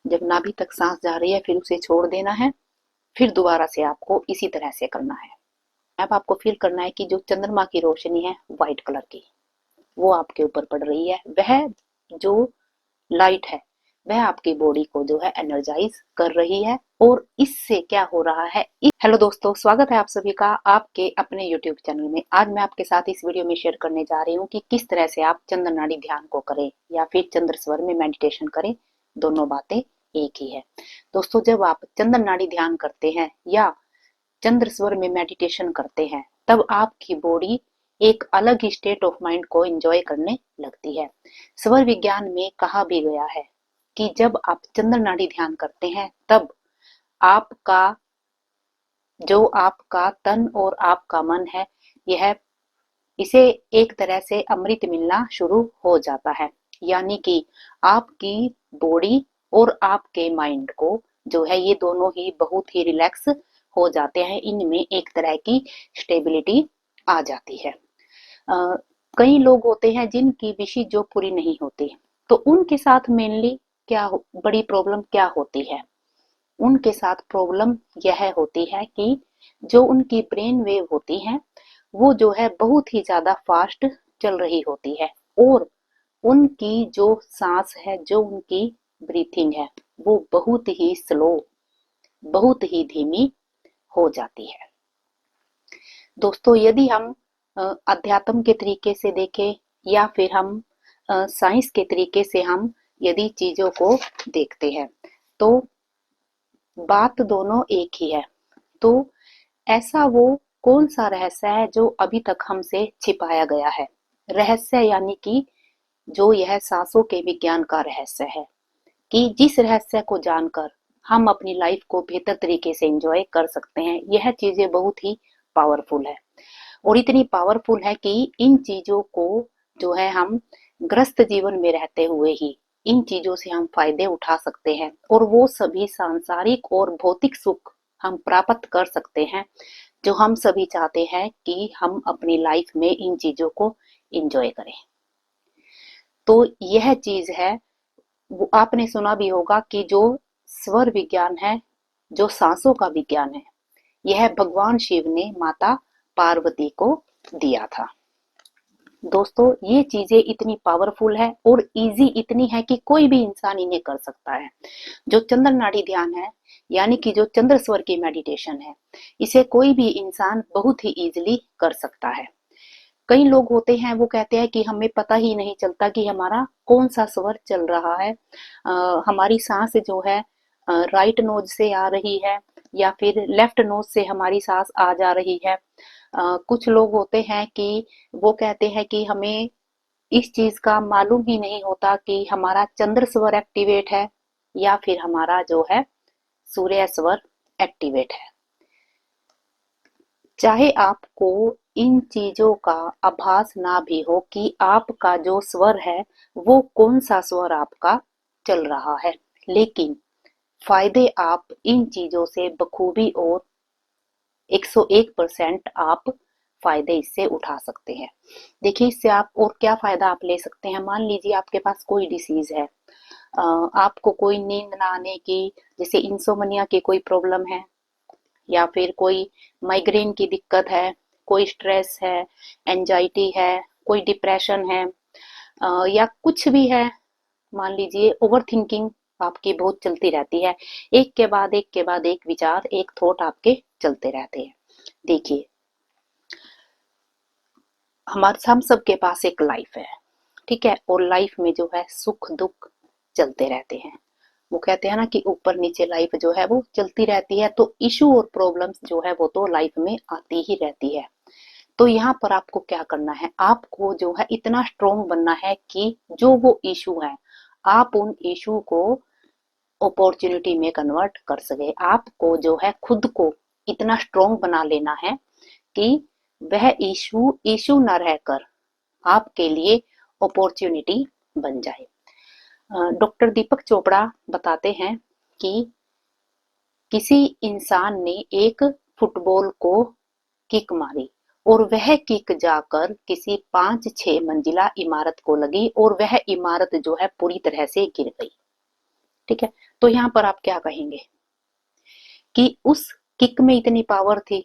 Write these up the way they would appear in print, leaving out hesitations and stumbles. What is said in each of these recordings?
जब नाभि तक सांस जा रही है फिर उसे छोड़ देना है, फिर दोबारा से आपको इसी तरह से करना है। अब आपको फील करना है कि जो चंद्रमा की रोशनी है व्हाइट कलर की, वो आपके ऊपर पड़ रही है। वह जो लाइट है वह आपकी बॉडी को जो है एनर्जाइज कर रही है। और इससे क्या हो रहा है। हेलो दोस्तों, स्वागत है आप सभी का आपके अपने यूट्यूब चैनल में। आज मैं आपके साथ इस वीडियो में शेयर करने जा रही हूँ कि किस तरह से आप चंद्र नाड़ी ध्यान को करें या फिर चंद्र स्वर में मेडिटेशन करें। दोनों बातें एक ही है दोस्तों। जब आप चंद्र नाड़ी ध्यान करते हैं या चंद्र स्वर में मेडिटेशन करते हैं तब आपकी बॉडी एक अलग ही स्टेट ऑफ माइंड को एंजॉय करने लगती है। स्वर विज्ञान में कहा भी गया है कि जब आप चंद्र नाड़ी ध्यान करते हैं तब आपका जो आपका तन और आपका मन है, यह इसे एक तरह से अमृत मिलना शुरू हो जाता है। यानी कि आपकी बॉडी और आपके माइंड को जो है ये दोनों ही बहुत ही रिलैक्स हो जाते हैं। इनमें एक तरह की स्टेबिलिटी आ जाती है। कई लोग होते हैं जिनकी विशेष जो पूरी नहीं होती, तो उनके साथ मेनली बड़ी प्रॉब्लम क्या होती है। उनके साथ प्रॉब्लम यह होती है कि जो उनकी ब्रेन वेव होती है वो जो है बहुत ही ज्यादा फास्ट चल रही होती है और उनकी जो सांस है, जो उनकी ब्रीथिंग है, वो बहुत ही स्लो, बहुत ही धीमी हो जाती है। दोस्तों, यदि हम अध्यात्म के तरीके से देखें या फिर हम साइंस के तरीके से हम यदि चीजों को देखते हैं तो बात दोनों एक ही है। तो ऐसा वो कौन सा रहस्य है जो अभी तक हमसे छिपाया गया है। रहस्य यानी कि जो यह सांसों के विज्ञान का रहस्य है कि जिस रहस्य को जानकर हम अपनी लाइफ को बेहतर तरीके से एंजॉय कर सकते हैं। यह चीजें बहुत ही पावरफुल है और इतनी पावरफुल है कि इन चीजों को जो है हम ग्रस्त जीवन में रहते हुए ही इन चीजों से हम फायदे उठा सकते हैं और वो सभी सांसारिक और भौतिक सुख हम प्राप्त कर सकते हैं जो हम सभी चाहते हैं कि हम अपनी लाइफ में इन चीजों को एंजॉय करें। तो यह चीज है, वो आपने सुना भी होगा कि जो स्वर विज्ञान है, जो सांसों का विज्ञान है, यह भगवान शिव ने माता पार्वती को दिया था। दोस्तों, ये चीजें इतनी पावरफुल है और इजी इतनी है कि कोई भी इंसान इन्हें कर सकता है। जो चंद्र नाड़ी ध्यान है यानी कि जो चंद्र स्वर की मेडिटेशन है, इसे कोई भी इंसान बहुत ही इजीली कर सकता है। कई लोग होते हैं वो कहते हैं कि हमें पता ही नहीं चलता कि हमारा कौन सा स्वर चल रहा है। हमारी सांस जो है राइट नोज से आ रही है या फिर लेफ्ट नोज से हमारी सांस आ जा रही है। कुछ लोग होते हैं कि वो कहते हैं कि हमें इस चीज का मालूम ही नहीं होता कि हमारा चंद्र स्वर एक्टिवेट है या फिर हमारा जो है सूर्य स्वर एक्टिवेट है। चाहे आपको इन चीजों का आभास ना भी हो कि आपका जो स्वर है वो कौन सा स्वर आपका चल रहा है, लेकिन फायदे आप इन चीजों से बखूबी और 101% आप फायदे इससे उठा सकते हैं। देखिए, इससे आप और क्या फायदा आप ले सकते हैं। मान लीजिए आपके पास कोई डिसीज है, आपको कोई नींद ना आने की, जैसे इंसोमनिया की कोई प्रॉब्लम है या फिर कोई माइग्रेन की दिक्कत है, कोई स्ट्रेस है, एंजाइटी है, कोई डिप्रेशन है, या कुछ भी है। मान लीजिए ओवर थिंकिंग आपकी बहुत चलती रहती है, एक के बाद एक के बाद एक विचार, एक थॉट आपके चलते रहते हैं। देखिए, हम सबके पास एक लाइफ है, ठीक है, और लाइफ में जो है सुख दुख चलते रहते हैं। वो कहते हैं ना कि ऊपर नीचे लाइफ जो है वो चलती रहती है, तो इशू और प्रॉब्लम्स जो है वो तो लाइफ में आती ही रहती है। तो यहाँ पर आपको क्या करना है, आपको जो है इतना स्ट्रोंग बनना है कि जो वो इशू है आप उन इशू को अपॉर्चुनिटी में कन्वर्ट कर सके। आपको जो है खुद को इतना स्ट्रोंग बना लेना है कि वह इशू इशू न रहकर आपके लिए अपॉर्चुनिटी बन जाए। डॉक्टर दीपक चोपड़ा बताते हैं कि किसी इंसान ने एक फुटबॉल को किक मारी और वह किक जाकर किसी 5-6 मंजिला इमारत को लगी और वह इमारत जो है पूरी तरह से गिर गई। ठीक है, तो यहाँ पर आप क्या कहेंगे कि उस किक में इतनी पावर थी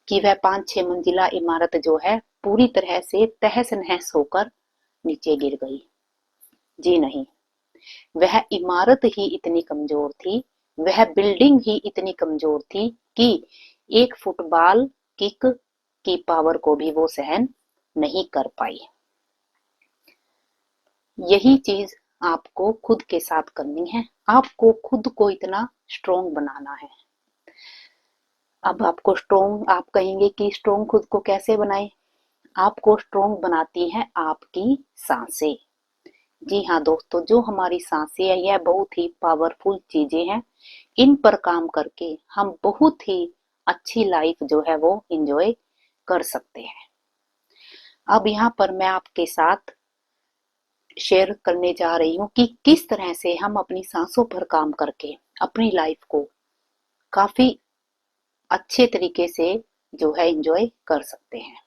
कि वह 5-6 मंजिला इमारत जो है पूरी तरह से तहस नहस होकर नीचे गिर गई। जी नहीं, वह इमारत ही इतनी कमजोर थी, वह बिल्डिंग ही इतनी कमजोर थी कि एक फुटबॉल किक की पावर को भी वो सहन नहीं कर पाई। यही चीज आपको खुद के साथ करनी है, आपको खुद को इतना स्ट्रोंग बनाना है। अब आपको स्ट्रोंग, आप कहेंगे कि स्ट्रोंग खुद को कैसे बनाए? आपको स्ट्रोंग बनाती है आपकी सांसें। जी हाँ दोस्तों, जो हमारी सांसें है यह बहुत ही पावरफुल चीजें हैं। इन पर काम करके हम बहुत ही अच्छी लाइफ जो है वो एंजॉय कर सकते हैं। अब यहाँ पर मैं आपके साथ शेयर करने जा रही हूँ कि किस तरह से हम अपनी सांसों पर काम करके अपनी लाइफ को काफी अच्छे तरीके से जो है एंजॉय कर सकते हैं।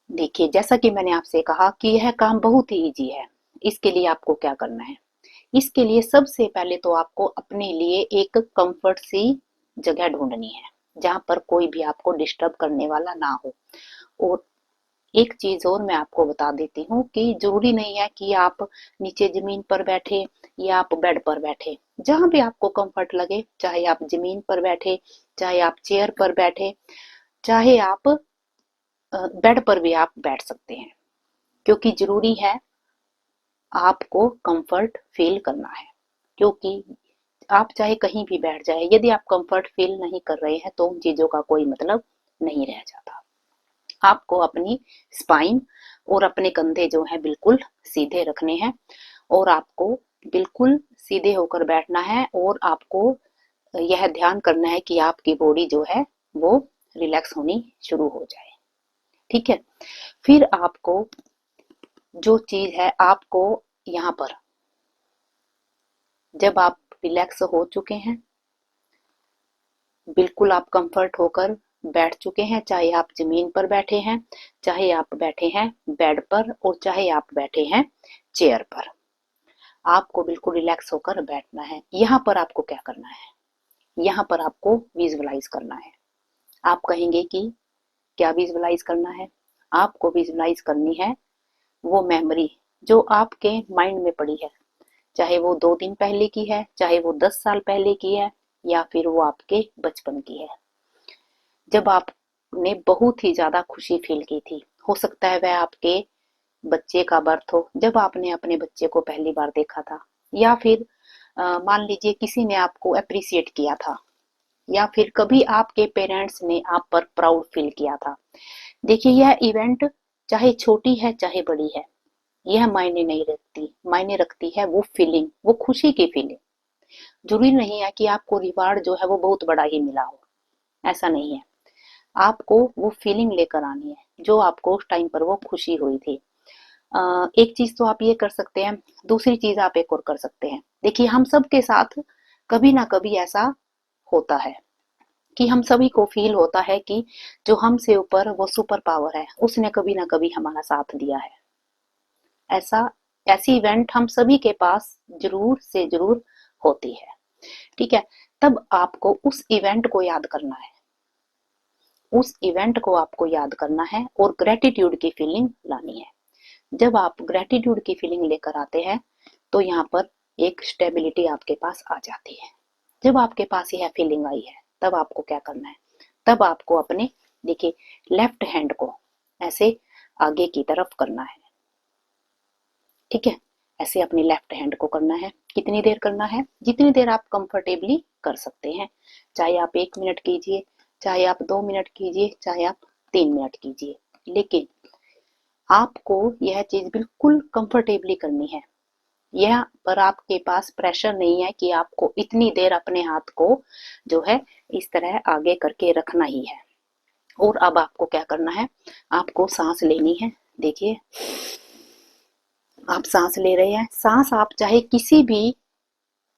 देखिए, जैसा कि मैंने आपसे कहा कि यह काम बहुत ही इजी है। इसके लिए आपको क्या करना है? इसके लिए सबसे पहले तो आपको अपने लिए एक कंफर्ट सी जगह ढूंढनी है जहां पर कोई भी आपको डिस्टर्ब करने वाला ना हो। और एक चीज और मैं आपको बता देती हूँ कि जरूरी नहीं है कि आप नीचे जमीन पर बैठे या आप बेड पर बैठे। जहां भी आपको कंफर्ट लगे, चाहे आप जमीन पर बैठे, चाहे आप चेयर पर बैठे, चाहे आप बेड पर भी आप बैठ सकते हैं, क्योंकि जरूरी है आपको कंफर्ट फील करना है। क्योंकि आप चाहे कहीं भी बैठ जाए, यदि आप कंफर्ट फील नहीं कर रहे हैं तो उन चीजों का कोई मतलब नहीं रह जाता। आपको अपनी स्पाइन और अपने कंधे जो है बिल्कुल सीधे रखने हैं और आपको बिल्कुल सीधे होकर बैठना है और आपको यह ध्यान करना है कि आपकी बॉडी जो है वो रिलैक्स होनी शुरू हो जाए। ठीक है, फिर आपको जो चीज है, आपको यहाँ पर जब आप रिलैक्स हो चुके हैं, बिल्कुल आप कंफर्ट होकर बैठ चुके हैं, चाहे आप जमीन पर बैठे हैं, चाहे आप बैठे हैं बेड पर और चाहे आप बैठे हैं चेयर पर, आपको बिल्कुल रिलैक्स होकर बैठना है। यहाँ पर आपको क्या करना है? यहाँ पर आपको विजुअलाइज करना है। आप कहेंगे कि क्या विजुअलाइज करना है? आपको विजुअलाइज करनी है वो मेमोरी जो आपके माइंड में पड़ी है, चाहे वो 2 दिन पहले की है, चाहे वो 10 साल पहले की है, या फिर वो आपके बचपन की है, जब आपने बहुत ही ज्यादा खुशी फील की थी। हो सकता है वह आपके बच्चे का बर्थ हो, जब आपने अपने बच्चे को पहली बार देखा था, या फिर मान लीजिए किसी ने आपको अप्रिशिएट किया था, या फिर कभी आपके पेरेंट्स ने आप पर प्राउड फील किया था। देखिए, यह इवेंट चाहे छोटी है चाहे बड़ी है, यह मायने नहीं रखती, मायने रखती है वो फीलिंग, वो खुशी की फीलिंग। जरूरी नहीं है कि आपको रिवार्ड जो है वो बहुत बड़ा ही मिला हो, ऐसा नहीं है। आपको वो फीलिंग लेकर आनी है जो आपको उस टाइम पर वो खुशी हुई थी। एक चीज तो आप ये कर सकते हैं, दूसरी चीज आप एक और कर सकते हैं। देखिए, हम सब के साथ कभी ना कभी ऐसा होता है कि हम सभी को फील होता है कि जो हमसे ऊपर वो सुपर पावर है, उसने कभी ना कभी हमारा साथ दिया है। ऐसा ऐसी इवेंट हम सभी के पास जरूर से जरूर होती है। ठीक है, तब आपको उस इवेंट को याद करना है, उस इवेंट को आपको याद करना है और ग्रेटिट्यूड की फीलिंग लानी है। जब आप ग्रेटिट्यूड की फीलिंग लेकर आते हैं तो यहाँ पर एक स्टेबिलिटी आपके पास आ जाती है। जब आपके पास यह फीलिंग आई है, तब आपको क्या करना है? तब आपको अपने, देखिए, लेफ्ट हैंड को ऐसे आगे की तरफ करना है। ठीक है, ऐसे अपनी लेफ्ट हैंड को करना है। कितनी देर करना है? जितनी देर आप कंफर्टेबली कर सकते हैं। चाहे आप 1 मिनट कीजिए, चाहे आप 2 मिनट कीजिए, चाहे आप 3 मिनट कीजिए, लेकिन आपको यह चीज बिल्कुल कंफर्टेबली करनी है। यह पर आपके पास प्रेशर नहीं है कि आपको इतनी देर अपने हाथ को जो है इस तरह आगे करके रखना ही है। और अब आपको क्या करना है? आपको सांस लेनी है। देखिए, आप सांस ले रहे हैं। सांस आप चाहे किसी भी,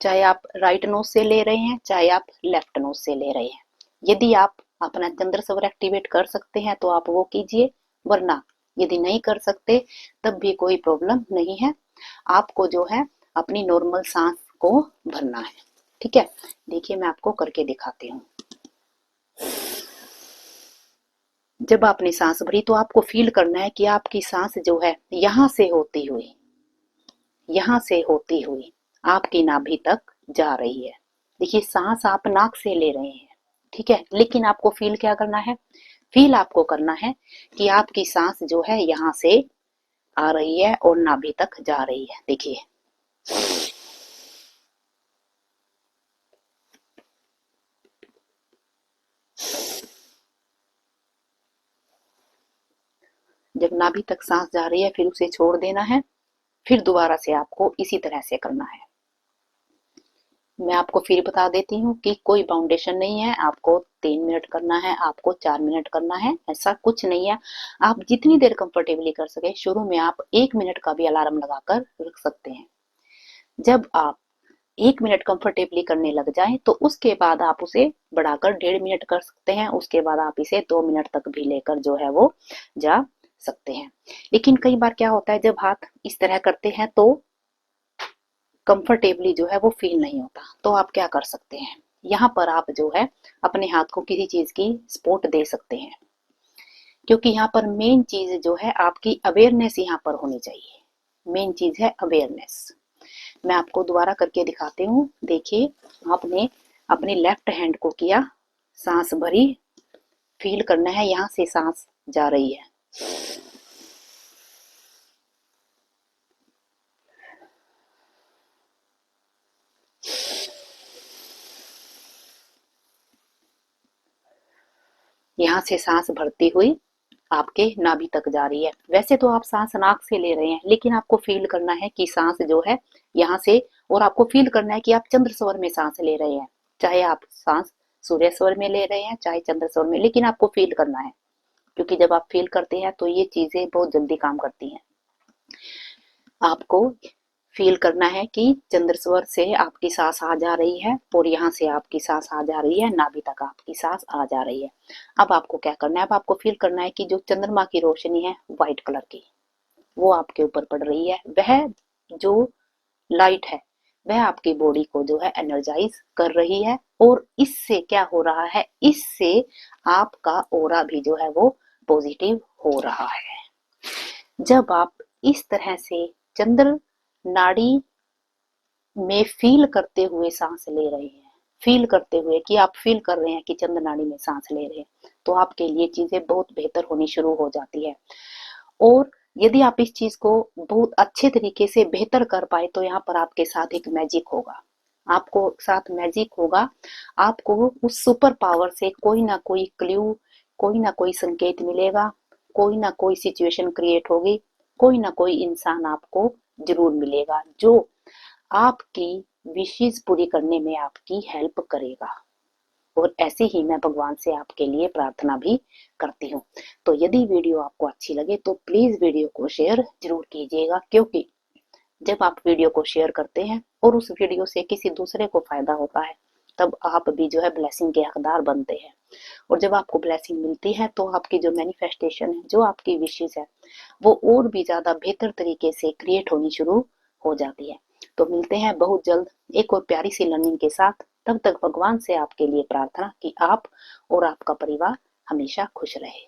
चाहे आप राइट नोज से ले रहे हैं, चाहे आप लेफ्ट नोज से ले रहे हैं। यदि आप अपना चंद्र स्वर एक्टिवेट कर सकते हैं तो आप वो कीजिए, वरना यदि नहीं कर सकते तब भी कोई प्रॉब्लम नहीं है। आपको जो है अपनी नॉर्मल सांस को भरना है। ठीक है, देखिए मैं आपको करके दिखाती हूँ। जब आपने सांस भरी तो आपको फील करना है कि आपकी सांस जो है यहाँ से होती हुई आपकी नाभि तक जा रही है। देखिए सांस आप नाक से ले रहे हैं, ठीक है, लेकिन आपको फील क्या करना है? फील आपको करना है कि आपकी सांस जो है यहाँ से आ रही है और नाभि तक जा रही है। देखिए जब नाभि तक सांस जा रही है फिर उसे छोड़ देना है, फिर दोबारा से आपको इसी तरह से करना है। मैं आपको फिर बता देती हूँ कि कोई बाउंडेशन नहीं है, आपको 3 मिनट करना है, आपको 4 मिनट करना है, ऐसा कुछ नहीं है। आप जितनी देर कंफर्टेबली कर सके। शुरू में आप 1 मिनट का भी अलार्म लगाकर रख सकते हैं। जब आप 1 मिनट कंफर्टेबली करने लग जाए तो उसके बाद आप उसे बढ़ाकर 1.5 मिनट कर सकते हैं। उसके बाद आप इसे 2 मिनट तक भी लेकर जो है वो जा सकते हैं। लेकिन कई बार क्या होता है, जब हाथ इस तरह करते हैं तो कंफर्टेबली जो है वो फील नहीं होता। तो आप क्या कर सकते हैं, यहाँ पर आप जो है अपने हाथ को किसी चीज की सपोर्ट दे सकते हैं, क्योंकि यहाँ पर मेन चीज जो है आपकी अवेयरनेस यहाँ पर होनी चाहिए। मेन चीज है अवेयरनेस। मैं आपको दोबारा करके दिखाती हूँ। देखिए आपने अपनी लेफ्ट हैंड को किया, सांस भरी, फील करना है यहाँ से सांस जा रही है। यहाँ से सांस भरती हुई आपके नाभि तक जा रही है। वैसे तो आप सांस नाक से ले रहे हैं, लेकिन आपको फील करना है कि सांस जो है यहाँ से, और आपको फील करना है कि आप चंद्र स्वर में सांस ले रहे हैं। चाहे आप सांस सूर्य स्वर में ले रहे हैं चाहे चंद्र स्वर में, लेकिन आपको फील करना है, क्योंकि जब आप फील करते हैं तो ये चीजें बहुत जल्दी काम करती हैं। आपको फील करना है कि चंद्र स्वर से आपकी सांस आ जा रही है और यहाँ से आपकी सांस आ जा रही है, नाभि तक आपकी सांस आ जा रही है। अब आपको क्या करना है, अब आपको फील करना है कि जो चंद्रमा की रोशनी है व्हाइट कलर की, वो आपके ऊपर पड़ रही है। वह जो लाइट है वह आपकी बॉडी को जो है एनर्जाइज कर रही है, और इससे क्या हो रहा है, इससे आपका ऑरा भी जो है वो पॉजिटिव हो रहा है। जब आप इस तरह से चंद्र नाड़ी में फील करते हुए सांस ले रहे हैं, फील करते हुए कि आप फील कर रहे हैं कि चंद्र नाड़ी में सांस ले रहे हैं, तो आपके लिए चीजें बहुत बेहतर होनी शुरू हो जाती है। और यदि आप इस चीज को बहुत अच्छे तरीके से बेहतर कर पाए तो यहाँ पर आपके साथ एक मैजिक होगा, आपको साथ मैजिक होगा। आपको उस सुपर पावर से कोई ना कोई क्ल्यू, कोई ना कोई संकेत मिलेगा, कोई ना कोई सिचुएशन क्रिएट होगी, कोई ना कोई इंसान आपको जरूर मिलेगा जो आपकी विशेष पूरी करने में आपकी हेल्प करेगा। और ऐसे ही मैं भगवान से आपके लिए प्रार्थना भी करती हूँ। तो यदि वीडियो आपको अच्छी लगे तो प्लीज वीडियो को शेयर जरूर कीजिएगा, क्योंकि जब आप वीडियो को शेयर करते हैं और उस वीडियो से किसी दूसरे को फायदा होता है, तब आप भी जो है ब्लेसिंग के हकदार बनते हैं। और जब आपको ब्लेसिंग मिलती है तो आपकी जो मैनिफेस्टेशन है, जो आपकी विशेष है, वो और भी ज्यादा बेहतर तरीके से क्रिएट होनी शुरू हो जाती है। तो मिलते हैं बहुत जल्द एक और प्यारी सी लर्निंग के साथ। तब तक भगवान से आपके लिए प्रार्थना कि आप और आपका परिवार हमेशा खुश रहे।